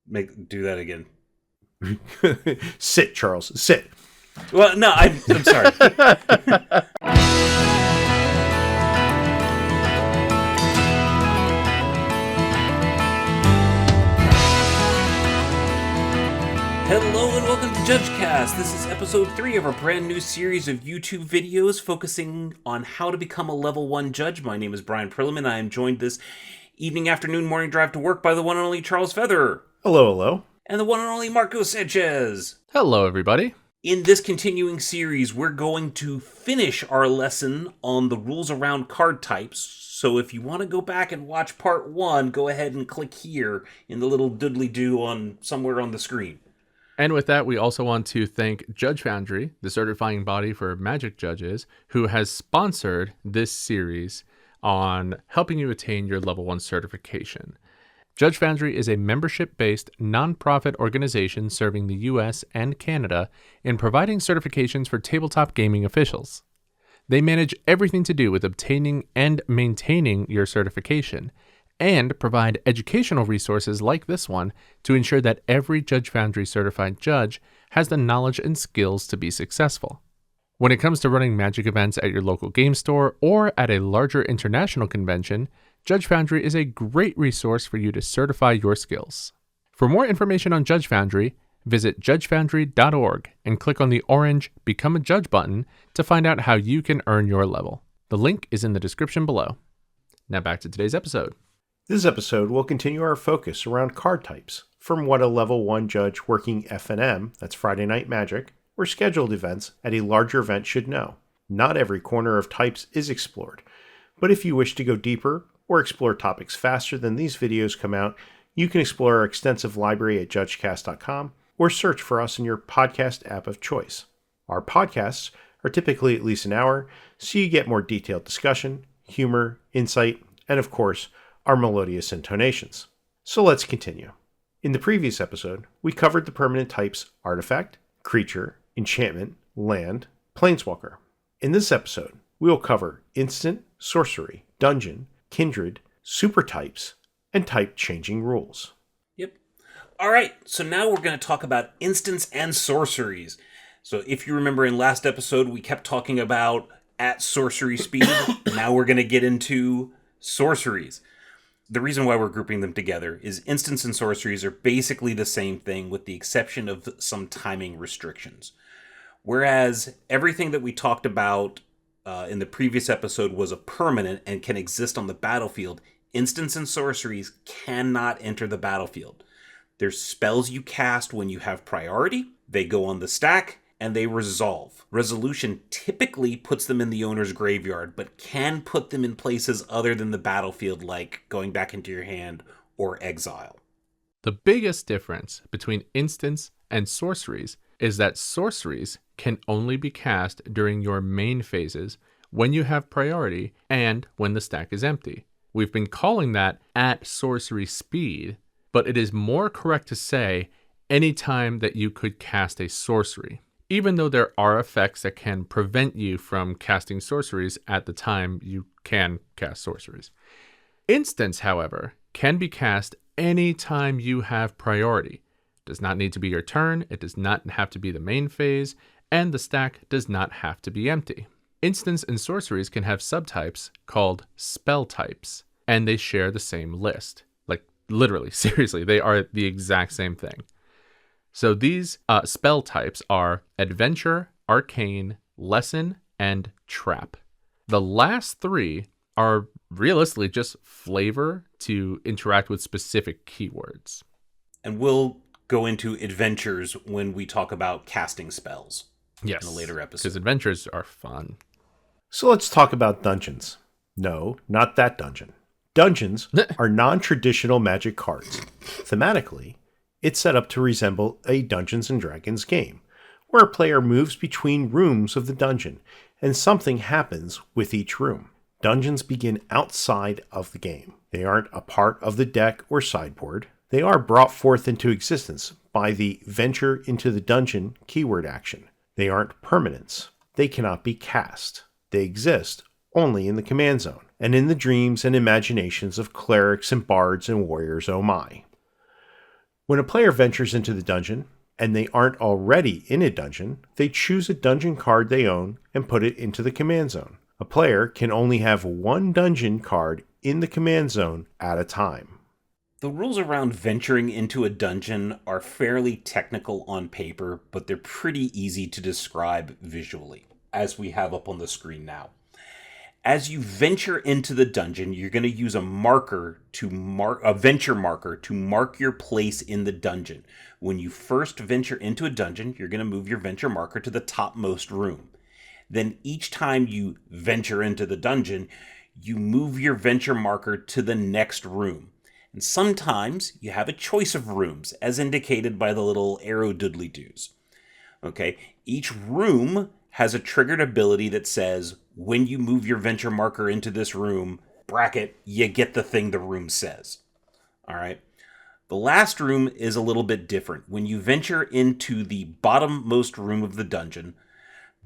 Do that again. Sit, Charles. Sit. Well, no, I'm sorry. Hello and welcome to JudgeCast. This is episode 3 of our brand new series of YouTube videos focusing on how to become a level 1 judge. My name is Bryan Charles. I am joined this evening, afternoon, morning drive to work by the one and only Charles Feather. Hello, hello. And the one and only Marco Sanchez. Hello, everybody. In this continuing series, we're going to finish our lesson on the rules around card types. So if you want to go back and watch part 1, go ahead and click here in the little doodly-doo on somewhere on the screen. And with that, we also want to thank Judge Foundry, the certifying body for Magic judges, who has sponsored this series on helping you attain your level 1 certification. Judge Foundry is a membership-based nonprofit organization serving the US and Canada in providing certifications for tabletop gaming officials. They manage everything to do with obtaining and maintaining your certification, and provide educational resources like this one to ensure that every Judge Foundry certified judge has the knowledge and skills to be successful. When it comes to running Magic events at your local game store or at a larger international convention, Judge Foundry is a great resource for you to certify your skills. For more information on Judge Foundry, visit judgefoundry.org and click on the orange Become a Judge button to find out how you can earn your level. The link is in the description below. Now back to today's episode. This episode will continue our focus around card types, from what a level 1 judge working FNM, that's Friday Night Magic, or scheduled events at a larger event should know. Not every corner of types is explored, but if you wish to go deeper or explore topics faster than these videos come out, you can explore our extensive library at judgecast.com or search for us in your podcast app of choice. Our podcasts are typically at least an hour, so you get more detailed discussion, humor, insight, and of course, our melodious intonations. So let's continue. In the previous episode, we covered the permanent types Artifact, Creature, Enchantment, Land, Planeswalker. In this episode, we will cover Instant, Sorcery, Dungeon, Kindred, Supertypes, and type-changing rules. Yep. All right, so now we're going to talk about instants and sorceries. So if you remember in last episode, we kept talking about at sorcery speed. Now we're going to get into sorceries. The reason why we're grouping them together is instants and sorceries are basically the same thing with the exception of some timing restrictions. Whereas everything that we talked about in the previous episode was a permanent and can exist on the battlefield, instants and sorceries cannot enter the battlefield. There's spells you cast when you have priority, they go on the stack, and they resolve. Resolution typically puts them in the owner's graveyard, but can put them in places other than the battlefield, like going back into your hand or exile. The biggest difference between instants and sorceries is that sorceries can only be cast during your main phases when you have priority and when the stack is empty. We've been calling that at sorcery speed, but it is more correct to say anytime that you could cast a sorcery, even though there are effects that can prevent you from casting sorceries at the time you can cast sorceries. Instants, however, can be cast anytime you have priority. It does not need to be your turn, it does not have to be the main phase, and the stack does not have to be empty. Instants and sorceries can have subtypes called spell types, and they share the same list. Like, literally, seriously, they are the exact same thing. So these spell types are Adventure, Arcane, Lesson, and Trap. The last 3 are realistically just flavor to interact with specific keywords. And we'll go into adventures when we talk about casting spells. Yes, in a later episode. Because adventures are fun. So let's talk about dungeons. No, not that dungeon. Dungeons are non-traditional Magic cards. Thematically, it's set up to resemble a Dungeons & Dragons game, where a player moves between rooms of the dungeon, and something happens with each room. Dungeons begin outside of the game. They aren't a part of the deck or sideboard. They are brought forth into existence by the venture into the dungeon keyword action. They aren't permanents. They cannot be cast. They exist only in the command zone, and in the dreams and imaginations of clerics and bards and warriors, oh my. When a player ventures into the dungeon, and they aren't already in a dungeon, they choose a dungeon card they own and put it into the command zone. A player can only have one dungeon card in the command zone at a time. The rules around venturing into a dungeon are fairly technical on paper, but they're pretty easy to describe visually, as we have up on the screen now. As you venture into the dungeon, you're going to use a venture marker to mark your place in the dungeon. When you first venture into a dungeon, you're going to move your venture marker to the topmost room. Then each time you venture into the dungeon, you move your venture marker to the next room. And sometimes you have a choice of rooms, as indicated by the little arrow doodly-doos. Okay, each room has a triggered ability that says, when you move your venture marker into this room, bracket, you get the thing the room says. All right. The last room is a little bit different. When you venture into the bottommost room of the dungeon,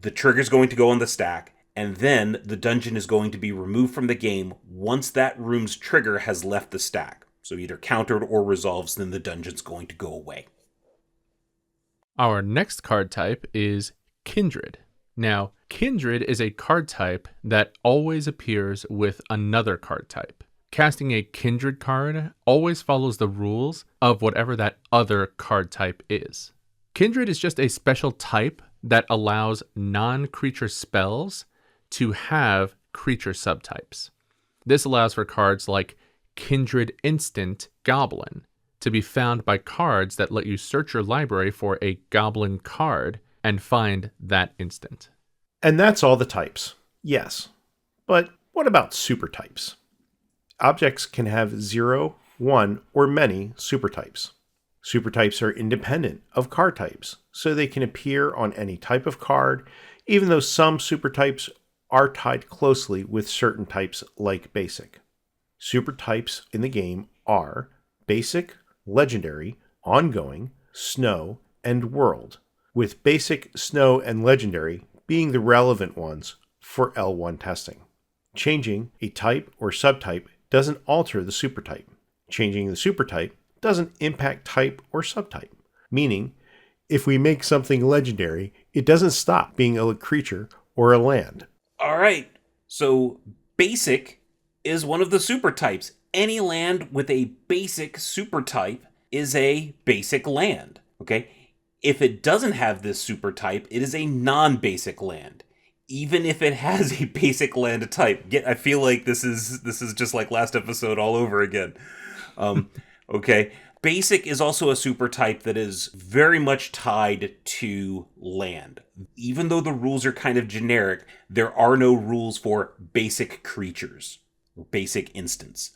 the trigger's going to go on the stack, and then the dungeon is going to be removed from the game once that room's trigger has left the stack. So either countered or resolves, then the dungeon's going to go away. Our next card type is Kindred. Now, Kindred is a card type that always appears with another card type. Casting a Kindred card always follows the rules of whatever that other card type is. Kindred is just a special type that allows non-creature spells to have creature subtypes. This allows for cards like Kindred Instant Goblin to be found by cards that let you search your library for a goblin card and find that instant. And that's all the types. Yes. But what about supertypes? Objects can have 0, 1, or many supertypes. Supertypes are independent of card types, so they can appear on any type of card, even though some supertypes are tied closely with certain types like basic. Supertypes in the game are basic, legendary, ongoing, snow, and world, with basic, snow, and legendary being the relevant ones for L1 testing. Changing a type or subtype doesn't alter the supertype. Changing the supertype doesn't impact type or subtype, meaning if we make something legendary, it doesn't stop being a creature or a land. All right, so basic is one of the supertypes. Any land with a basic supertype is a basic land, okay? If it doesn't have this supertype, it is a non-basic land, even if it has a basic land type. I feel like this is just like last episode all over again. Okay, basic is also a supertype that is very much tied to land. Even though the rules are kind of generic, there are no rules for basic creatures or basic instants.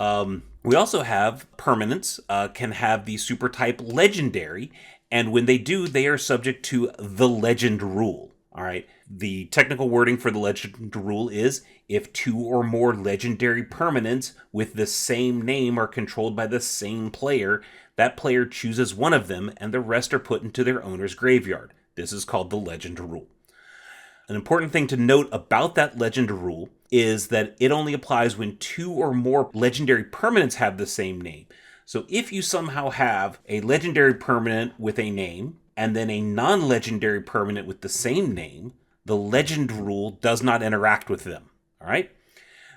We also have permanents, can have the supertype legendary, and when they do, they are subject to the legend rule. All right. The technical wording for the legend rule is if 2 or more legendary permanents with the same name are controlled by the same player, that player chooses one of them and the rest are put into their owner's graveyard. This is called the legend rule. An important thing to note about that legend rule is that it only applies when 2 or more legendary permanents have the same name. So if you somehow have a legendary permanent with a name and then a non-legendary permanent with the same name, the legend rule does not interact with them. All right?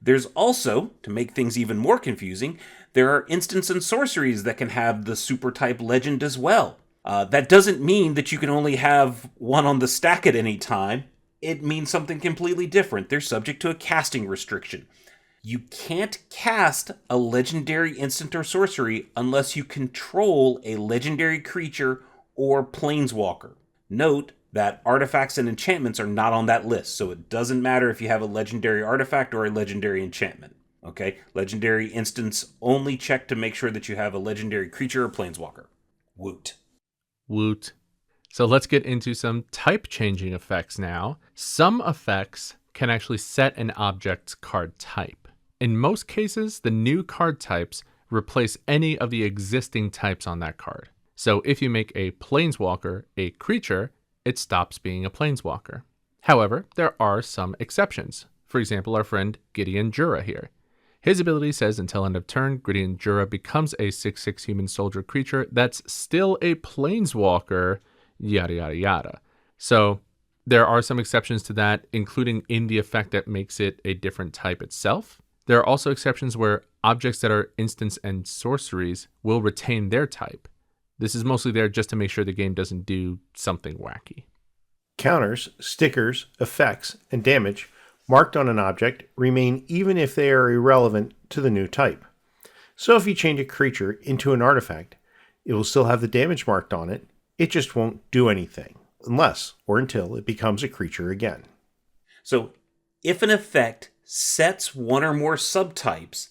There's also, to make things even more confusing, there are instants and sorceries that can have the supertype legend as well. That doesn't mean that you can only have one on the stack at any time. It means something completely different. They're subject to a casting restriction. You can't cast a legendary instant or sorcery unless you control a legendary creature or planeswalker. Note that artifacts and enchantments are not on that list, so it doesn't matter if you have a legendary artifact or a legendary enchantment. Okay? Legendary instants only check to make sure that you have a legendary creature or planeswalker. Woot. Woot. So let's get into some type changing effects now. Some effects can actually set an object's card type. In most cases, the new card types replace any of the existing types on that card. So if you make a planeswalker a creature, it stops being a planeswalker. However, there are some exceptions. For example, our friend Gideon Jura here. His ability says until end of turn, Gideon Jura becomes a 6/6 human soldier creature that's still a planeswalker, yada yada yada. So there are some exceptions to that, including in the effect that makes it a different type itself. There are also exceptions where objects that are instants and sorceries will retain their type. This is mostly there just to make sure the game doesn't do something wacky. Counters, stickers, effects, and damage marked on an object remain even if they are irrelevant to the new type. So if you change a creature into an artifact, it will still have the damage marked on it, it just won't do anything, unless or until it becomes a creature again. So if an effect sets one or more subtypes,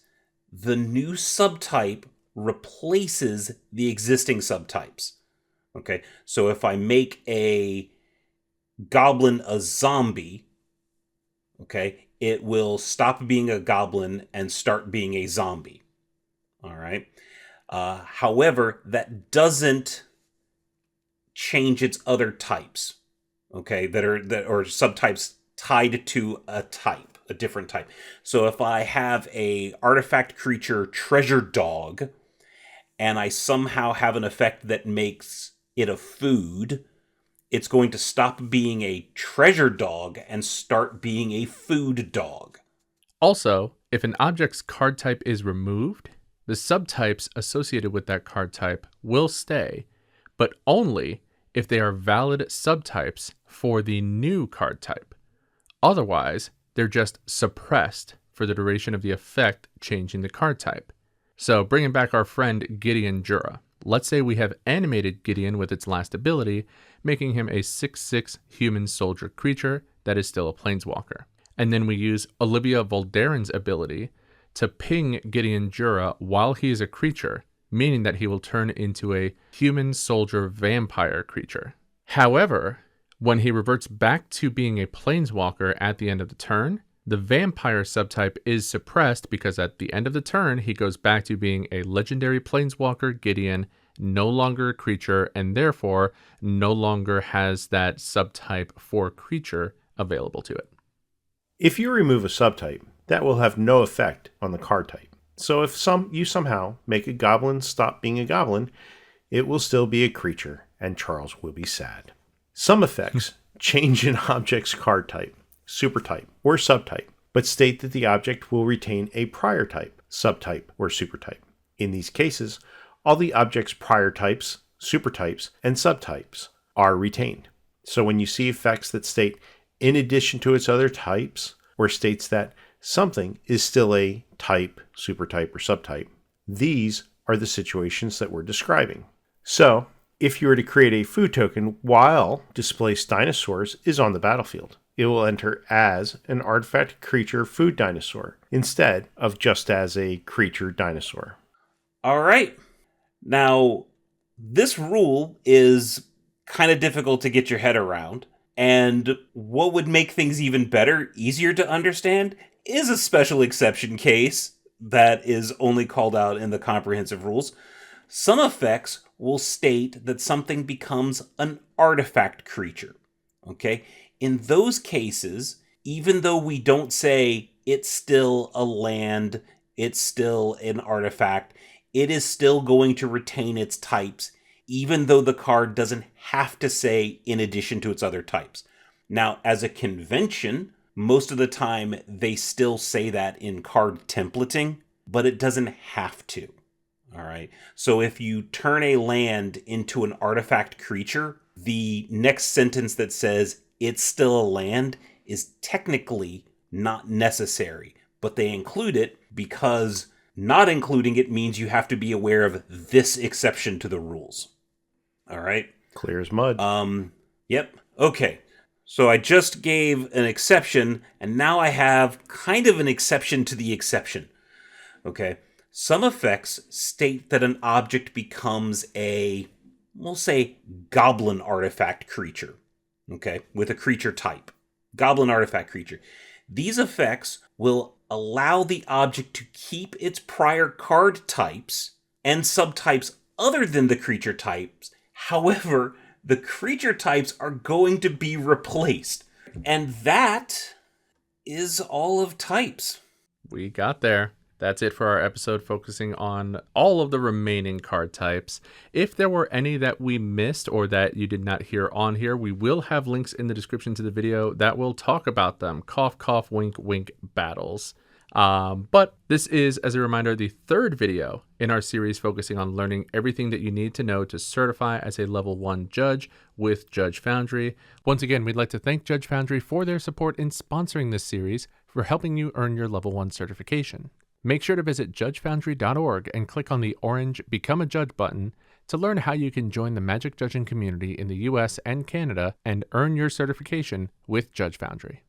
the new subtype replaces the existing subtypes. Okay, so if I make a goblin a zombie, okay, it will stop being a goblin and start being a zombie. All right. However, that doesn't change its other types, okay, that are subtypes tied to a type, a different type. So if I have a artifact creature treasure dog, and I somehow have an effect that makes it a food, it's going to stop being a treasure dog and start being a food dog. Also, if an object's card type is removed, the subtypes associated with that card type will stay, but only if they are valid subtypes for the new card type. Otherwise, they're just suppressed for the duration of the effect changing the card type. So bringing back our friend Gideon Jura. Let's say we have animated Gideon with its last ability, making him a 6/6 human soldier creature that is still a planeswalker. And then we use Olivia Voldaren's ability to ping Gideon Jura while he is a creature, meaning that he will turn into a human soldier vampire creature. However, when he reverts back to being a planeswalker at the end of the turn, the vampire subtype is suppressed because at the end of the turn, he goes back to being a legendary planeswalker Gideon, no longer a creature, and therefore no longer has that subtype for creature available to it. If you remove a subtype, that will have no effect on the card type. So if you somehow make a goblin stop being a goblin, it will still be a creature, and Charles will be sad. Some effects change an object's card type, supertype, or subtype, but state that the object will retain a prior type, subtype, or supertype. In these cases, all the object's prior types, supertypes, and subtypes are retained. So when you see effects that state in addition to its other types, or states that something is still a type, supertype, or subtype, these are the situations that we're describing. So, if you were to create a food token while Displaced Dinosaurs is on the battlefield, it will enter as an artifact creature food dinosaur instead of just as a creature dinosaur. All right. Now, this rule is kind of difficult to get your head around. And what would make things even better, easier to understand, is a special exception case that is only called out in the comprehensive rules. Some effects will state that something becomes an artifact creature. Okay? In those cases, even though we don't say it's still a land, it's still an artifact, it is still going to retain its types, even though the card doesn't have to say in addition to its other types. Now, as a convention, most of the time they still say that in card templating, but it doesn't have to. All right. So if you turn a land into an artifact creature, the next sentence that says it's still a land is technically not necessary, but they include it because not including it means you have to be aware of this exception to the rules. All right. Clear as mud. Yep. Okay. So I just gave an exception, and now I have kind of an exception to the exception. Okay. Some effects state that an object becomes a, we'll say, goblin artifact creature. Okay. With a creature type. Goblin artifact creature. These effects will allow the object to keep its prior card types and subtypes other than the creature types. However, the creature types are going to be replaced. And that is all of types. We got there. That's it for our episode focusing on all of the remaining card types. If there were any that we missed or that you did not hear on here, we will have links in the description to the video that will talk about them. Cough, cough, wink, wink battles. But this is, as a reminder, the third video in our series focusing on learning everything that you need to know to certify as a level 1 judge with Judge Foundry. Once again, we'd like to thank Judge Foundry for their support in sponsoring this series for helping you earn your level 1 certification. Make sure to visit judgefoundry.org and click on the orange Become a Judge button to learn how you can join the Magic judging community in the US and Canada and earn your certification with Judge Foundry.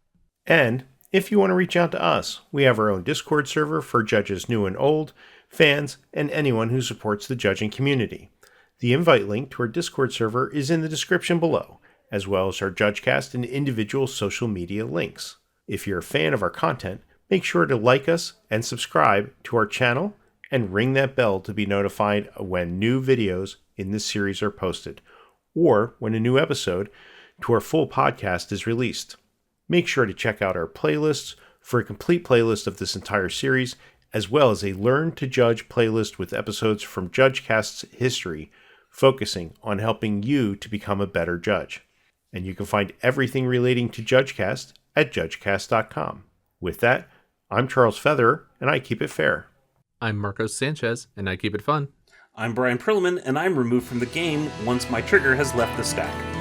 And if you want to reach out to us, we have our own Discord server for judges new and old, fans, and anyone who supports the judging community. The invite link to our Discord server is in the description below, as well as our JudgeCast and individual social media links. If you're a fan of our content, make sure to like us and subscribe to our channel and ring that bell to be notified when new videos in this series are posted, or when a new episode to our full podcast is released. Make sure to check out our playlists for a complete playlist of this entire series, as well as a Learn to Judge playlist with episodes from JudgeCast's history, focusing on helping you to become a better judge. And you can find everything relating to JudgeCast at judgecast.com. With that, I'm Charles Featherer, and I keep it fair. I'm Marcos Sanchez, and I keep it fun. I'm Brian Perlman, and I'm removed from the game once my trigger has left the stack.